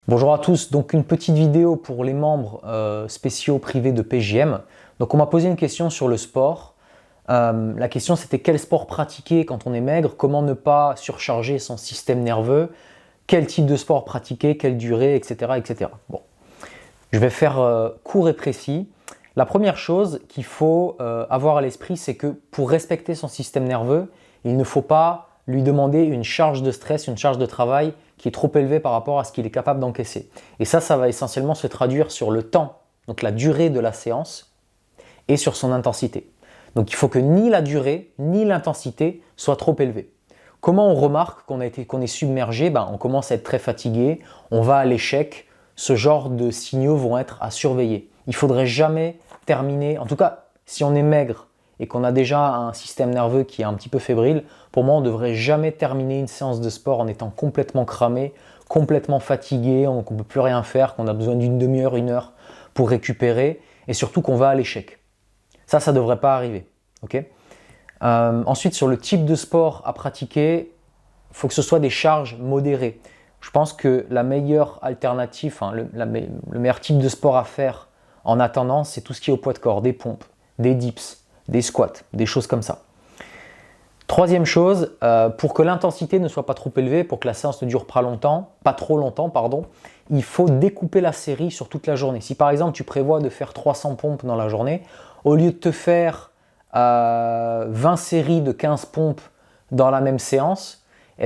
Bonjour à tous, donc une petite vidéo pour les membres spéciaux privés de PJM. Donc on m'a posé une question sur le sport. La question c'était quel sport pratiquer quand on est maigre, comment ne pas surcharger son système nerveux, quel type de sport pratiquer, quelle durée, etc. etc. Bon, je vais faire court et précis. La première chose qu'il faut avoir à l'esprit, c'est que pour respecter son système nerveux, il ne faut pas lui demander une charge de stress, une charge de travail qui est trop élevée par rapport à ce qu'il est capable d'encaisser. Et ça va essentiellement se traduire sur le temps, donc la durée de la séance, et sur son intensité. Donc il faut que ni la durée, ni l'intensité soient trop élevées. Comment on remarque qu'on est submergé? On commence à être très fatigué, on va à l'échec. Ce genre de signaux vont être à surveiller. Il ne faudrait jamais terminer, en tout cas si on est maigre et qu'on a déjà un système nerveux qui est un petit peu fébrile, pour moi on ne devrait jamais terminer une séance de sport en étant complètement cramé, complètement fatigué, qu'on ne peut plus rien faire, qu'on a besoin d'une demi-heure, une heure pour récupérer et surtout qu'on va à l'échec. Ça ne devrait pas arriver. Okay. Ensuite, sur le type de sport à pratiquer, il faut que ce soit des charges modérées. Je pense que la meilleure alternative, le meilleur type de sport à faire en attendant, c'est tout ce qui est au poids de corps, des pompes, des dips, des squats, des choses comme ça. Troisième chose, pour que l'intensité ne soit pas trop élevée, pour que la séance ne dure pas trop longtemps, il faut découper la série sur toute la journée. Si par exemple tu prévois de faire 300 pompes dans la journée, au lieu de te faire 20 séries de 15 pompes dans la même séance,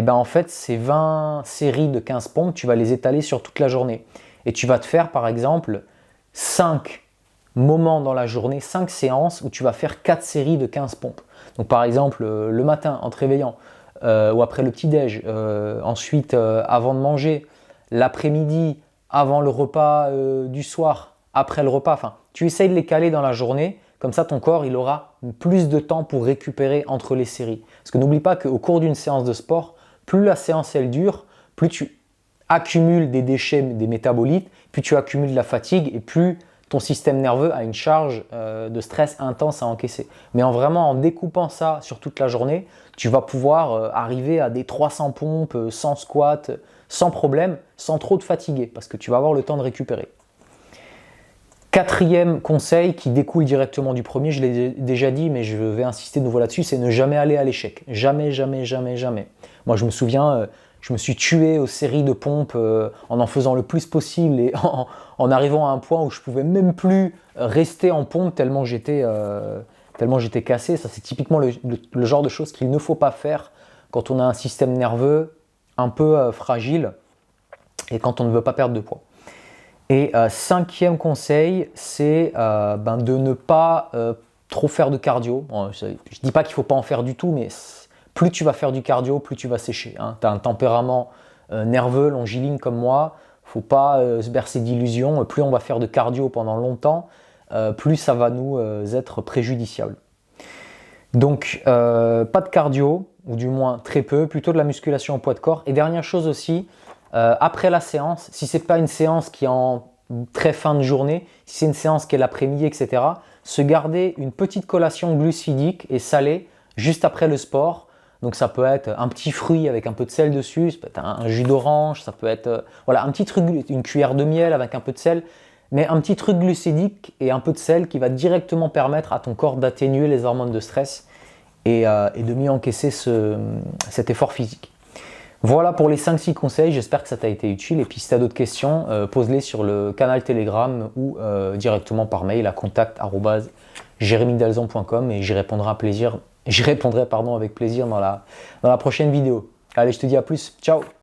en fait ces 20 séries de 15 pompes, tu vas les étaler sur toute la journée. Et tu vas te faire par exemple 5 moments dans la journée, 5 séances où tu vas faire 4 séries de 15 pompes. Donc par exemple le matin en te réveillant ou après le petit-déj, ensuite avant de manger, l'après-midi, avant le repas du soir, après le repas. Enfin, tu essayes de les caler dans la journée, comme ça ton corps il aura plus de temps pour récupérer entre les séries. Parce que n'oublie pas qu'au cours d'une séance de sport, plus la séance elle dure, plus tu accumules des déchets, des métabolites, plus tu accumules de la fatigue et plus ton système nerveux a une charge de stress intense à encaisser. Mais en découpant ça sur toute la journée, tu vas pouvoir arriver à des 300 pompes, sans squat, sans problème, sans trop te fatiguer, parce que tu vas avoir le temps de récupérer. Quatrième conseil qui découle directement du premier, je l'ai déjà dit, mais je vais insister de nouveau là-dessus, c'est ne jamais aller à l'échec. Jamais, jamais, jamais, jamais. Moi, je me souviens, je me suis tué aux séries de pompes en faisant le plus possible et en arrivant à un point où je ne pouvais même plus rester en pompe tellement j'étais cassé. Ça, c'est typiquement le genre de choses qu'il ne faut pas faire quand on a un système nerveux un peu fragile et quand on ne veut pas perdre de poids. Et cinquième conseil, c'est de ne pas trop faire de cardio. Je ne dis pas qu'il ne faut pas en faire du tout, mais plus tu vas faire du cardio, plus tu vas sécher. Tu as un tempérament nerveux, longiligne comme moi, il ne faut pas se bercer d'illusions. Plus on va faire de cardio pendant longtemps, plus ça va nous être préjudiciable. Donc, pas de cardio, ou du moins très peu, plutôt de la musculation au poids de corps. Et dernière chose aussi, après la séance, si ce n'est pas une séance qui est en très fin de journée, si c'est une séance qui est l'après-midi, etc., se garder une petite collation glucidique et salée juste après le sport. Donc ça peut être un petit fruit avec un peu de sel dessus, ça peut être un jus d'orange, ça peut être un petit truc, une cuillère de miel avec un peu de sel, mais un petit truc glucidique et un peu de sel qui va directement permettre à ton corps d'atténuer les hormones de stress et de mieux encaisser cet effort physique. Voilà pour les 5-6 conseils, j'espère que ça t'a été utile. Et puis si tu as d'autres questions, pose-les sur le canal Telegram ou directement par mail à contact@jeremydalzan.com et j'y répondrai avec plaisir dans la prochaine vidéo. Allez, je te dis à plus, ciao!